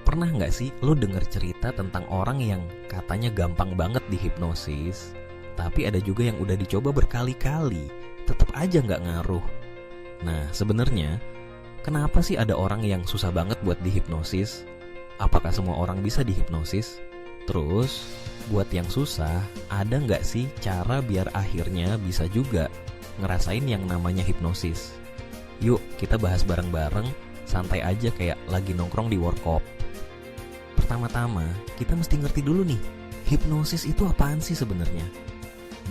Pernah nggak sih lo denger cerita tentang orang yang katanya gampang banget dihipnosis, tapi ada juga yang udah dicoba berkali-kali, tetap aja nggak ngaruh. Nah, sebenarnya kenapa sih ada orang yang susah banget buat dihipnosis? Apakah semua orang bisa dihipnosis? Terus, buat yang susah, ada nggak sih cara biar akhirnya bisa juga ngerasain yang namanya hipnosis? Yuk, kita bahas bareng-bareng, santai aja kayak lagi nongkrong di warkop. Pertama-tama, kita mesti ngerti dulu nih, hipnosis itu apaan sih sebenarnya?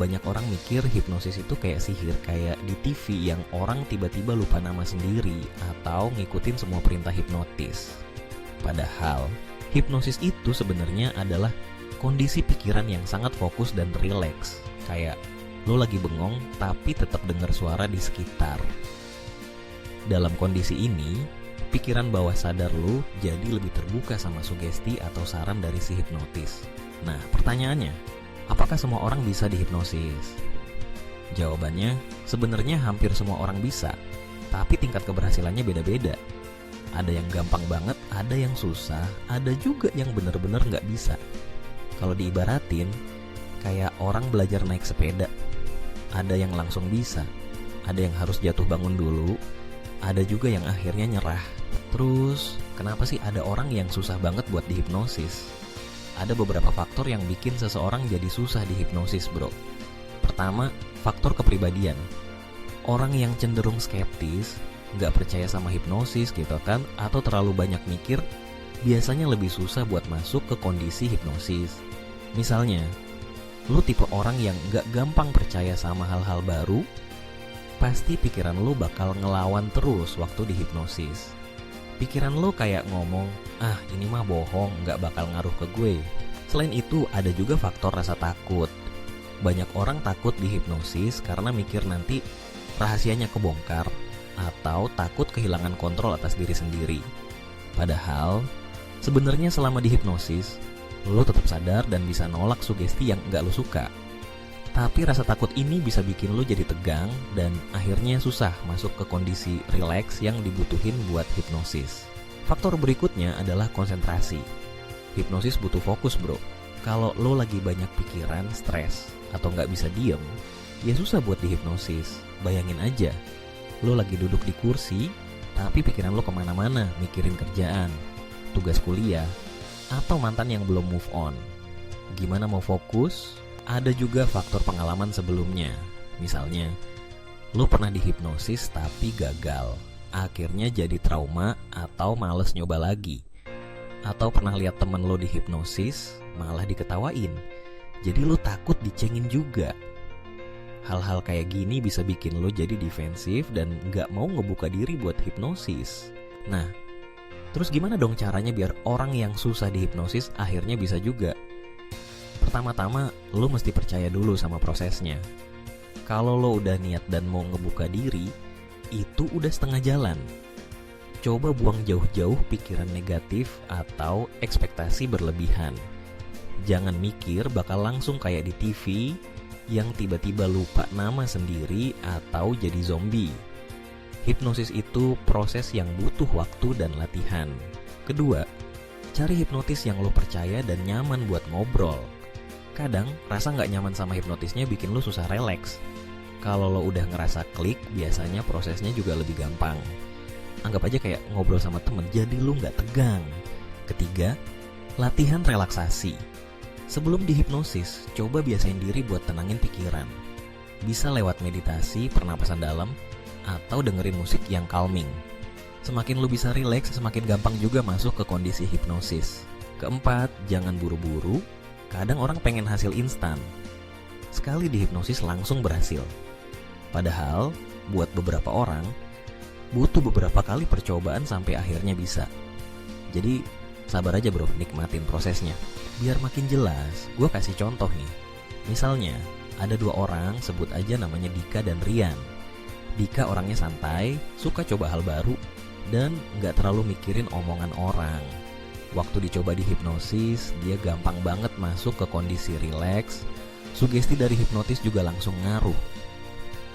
Banyak orang mikir hipnosis itu kayak sihir, kayak di TV yang orang tiba-tiba lupa nama sendiri atau ngikutin semua perintah hipnotis. Padahal, hipnosis itu sebenarnya adalah kondisi pikiran yang sangat fokus dan rileks. Kayak lo lagi bengong tapi tetap dengar suara di sekitar. Dalam kondisi ini, pikiran bawah sadar lu jadi lebih terbuka sama sugesti atau saran dari si hipnotis. Nah, pertanyaannya, apakah semua orang bisa dihipnosis? Jawabannya, sebenarnya hampir semua orang bisa, tapi tingkat keberhasilannya beda-beda. Ada yang gampang banget, ada yang susah, ada juga yang bener-bener nggak bisa. Kalau diibaratin, kayak orang belajar naik sepeda. Ada yang langsung bisa, ada yang harus jatuh bangun dulu, ada juga yang akhirnya nyerah. Terus, kenapa sih ada orang yang susah banget buat dihipnosis? Ada beberapa faktor yang bikin seseorang jadi susah dihipnosis, bro. Pertama, faktor kepribadian. Orang yang cenderung skeptis, nggak percaya sama hipnosis gitu kan, atau terlalu banyak mikir, biasanya lebih susah buat masuk ke kondisi hipnosis. Misalnya, lu tipe orang yang nggak gampang percaya sama hal-hal baru, pasti pikiran lu bakal ngelawan terus waktu dihipnosis. Pikiran lu kayak ngomong, ah ini mah bohong, gak bakal ngaruh ke gue. Selain itu, ada juga faktor rasa takut. Banyak orang takut dihipnosis karena mikir nanti rahasianya kebongkar, atau takut kehilangan kontrol atas diri sendiri. Padahal, sebenarnya selama dihipnosis, lu tetap sadar dan bisa nolak sugesti yang gak lu suka. Tapi rasa takut ini bisa bikin lo jadi tegang dan akhirnya susah masuk ke kondisi rileks yang dibutuhin buat hipnosis. Faktor berikutnya adalah konsentrasi. Hipnosis butuh fokus, bro. Kalau lo lagi banyak pikiran, stres, atau nggak bisa diem, ya susah buat dihipnosis. Bayangin aja, lo lagi duduk di kursi, tapi pikiran lo kemana-mana, mikirin kerjaan, tugas kuliah, atau mantan yang belum move on. Gimana mau fokus? Ada juga faktor pengalaman sebelumnya. Misalnya, lo pernah dihipnosis tapi gagal, akhirnya jadi trauma atau males nyoba lagi. Atau pernah lihat temen lo dihipnosis, malah diketawain, jadi lo takut dicengin juga. Hal-hal kayak gini bisa bikin lo jadi defensif dan gak mau ngebuka diri buat hipnosis. Nah, terus gimana dong caranya biar orang yang susah dihipnosis akhirnya bisa juga? Pertama-tama, lo mesti percaya dulu sama prosesnya. Kalau lo udah niat dan mau ngebuka diri, itu udah setengah jalan. Coba buang jauh-jauh pikiran negatif atau ekspektasi berlebihan. Jangan mikir bakal langsung kayak di TV yang tiba-tiba lupa nama sendiri atau jadi zombie. Hipnosis itu proses yang butuh waktu dan latihan. Kedua, cari hipnotis yang lo percaya dan nyaman buat ngobrol. Kadang, rasa gak nyaman sama hipnotisnya bikin lo susah relaks. Kalau lo udah ngerasa klik, biasanya prosesnya juga lebih gampang. Anggap aja kayak ngobrol sama temen, jadi lo gak tegang. Ketiga, latihan relaksasi. Sebelum dihipnosis, coba biasain diri buat tenangin pikiran. Bisa lewat meditasi, pernapasan dalam, atau dengerin musik yang calming. Semakin lo bisa relaks, semakin gampang juga masuk ke kondisi hipnosis. Keempat, jangan buru-buru. Kadang orang pengen hasil instan. Sekali dihipnosis langsung berhasil. Padahal, buat beberapa orang, butuh beberapa kali percobaan sampai akhirnya bisa. Jadi, sabar aja bro, nikmatin prosesnya. Biar makin jelas, gue kasih contoh nih. Misalnya, ada dua orang, sebut aja namanya Dika dan Rian. Dika orangnya santai, suka coba hal baru, dan gak terlalu mikirin omongan orang. Waktu dicoba dihipnosis, dia gampang banget masuk ke kondisi rileks. Sugesti dari hipnotis juga langsung ngaruh.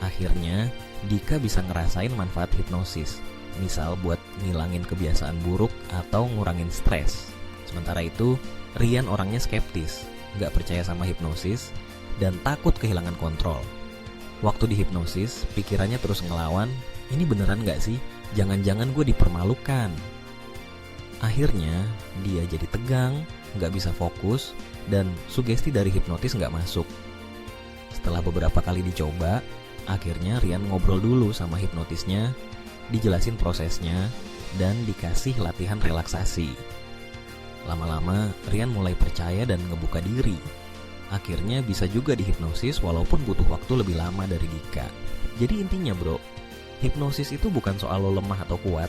Akhirnya, Dika bisa ngerasain manfaat hipnosis. Misal buat ngilangin kebiasaan buruk atau ngurangin stres. Sementara itu, Rian orangnya skeptis, nggak percaya sama hipnosis, dan takut kehilangan kontrol. Waktu dihipnosis, pikirannya terus ngelawan, ini beneran nggak sih? Jangan-jangan gue dipermalukan. Akhirnya, dia jadi tegang, nggak bisa fokus, dan sugesti dari hipnotis nggak masuk. Setelah beberapa kali dicoba, akhirnya Rian ngobrol dulu sama hipnotisnya, dijelasin prosesnya, dan dikasih latihan relaksasi. Lama-lama, Rian mulai percaya dan ngebuka diri. Akhirnya bisa juga dihipnosis walaupun butuh waktu lebih lama dari Dika. Jadi intinya bro, hipnosis itu bukan soal lo lemah atau kuat,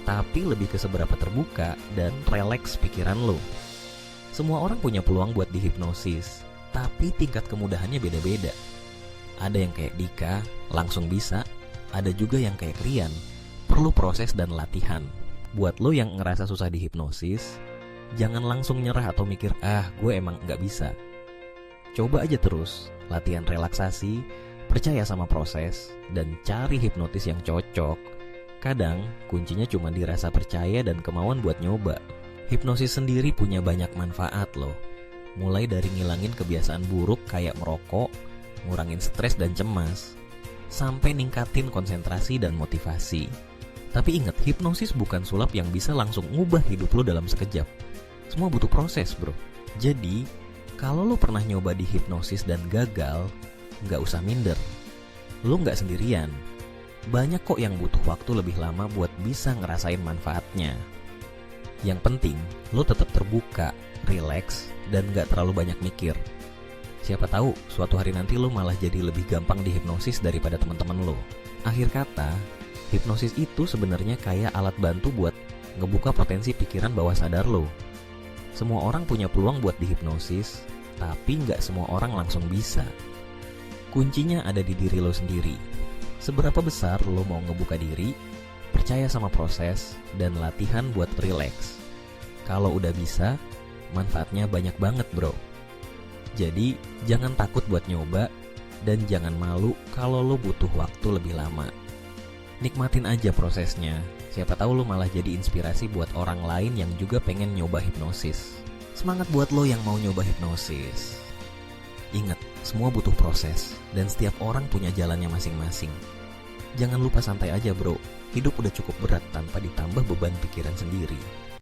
tapi lebih ke seberapa terbuka dan relaks pikiran lo. Semua orang punya peluang buat dihipnosis, tapi tingkat kemudahannya beda-beda. Ada yang kayak Dika, langsung bisa. Ada juga yang kayak Rian, perlu proses dan latihan. Buat lo yang ngerasa susah dihipnosis, jangan langsung nyerah atau mikir, gue emang nggak bisa. Coba aja terus, latihan relaksasi, percaya sama proses, dan cari hipnotis yang cocok. Kadang, kuncinya cuma dirasa percaya dan kemauan buat nyoba. Hipnosis sendiri punya banyak manfaat loh. Mulai dari ngilangin kebiasaan buruk kayak merokok, ngurangin stres dan cemas, sampai ningkatin konsentrasi dan motivasi. Tapi ingat, hipnosis bukan sulap yang bisa langsung ngubah hidup lo dalam sekejap. Semua butuh proses bro. Jadi, kalau lo pernah nyoba dihipnosis dan gagal, nggak usah minder. Lo nggak sendirian. Banyak kok yang butuh waktu lebih lama buat bisa ngerasain manfaatnya. Yang penting, lo tetap terbuka, rileks, dan nggak terlalu banyak mikir. Siapa tahu, suatu hari nanti lo malah jadi lebih gampang dihipnosis daripada teman-teman lo. Akhir kata, hipnosis itu sebenarnya kayak alat bantu buat ngebuka potensi pikiran bawah sadar lo. Semua orang punya peluang buat dihipnosis, tapi nggak semua orang langsung bisa. Kuncinya ada di diri lo sendiri. Seberapa besar lo mau ngebuka diri, percaya sama proses, dan latihan buat rileks. Kalau udah bisa, manfaatnya banyak banget bro. Jadi, jangan takut buat nyoba, dan jangan malu kalau lo butuh waktu lebih lama. Nikmatin aja prosesnya. Siapa tahu lo malah jadi inspirasi buat orang lain yang juga pengen nyoba hipnosis. Semangat buat lo yang mau nyoba hipnosis. Ingat, semua butuh proses, dan setiap orang punya jalannya masing-masing. Jangan lupa santai aja bro. Hidup udah cukup berat tanpa ditambah beban pikiran sendiri.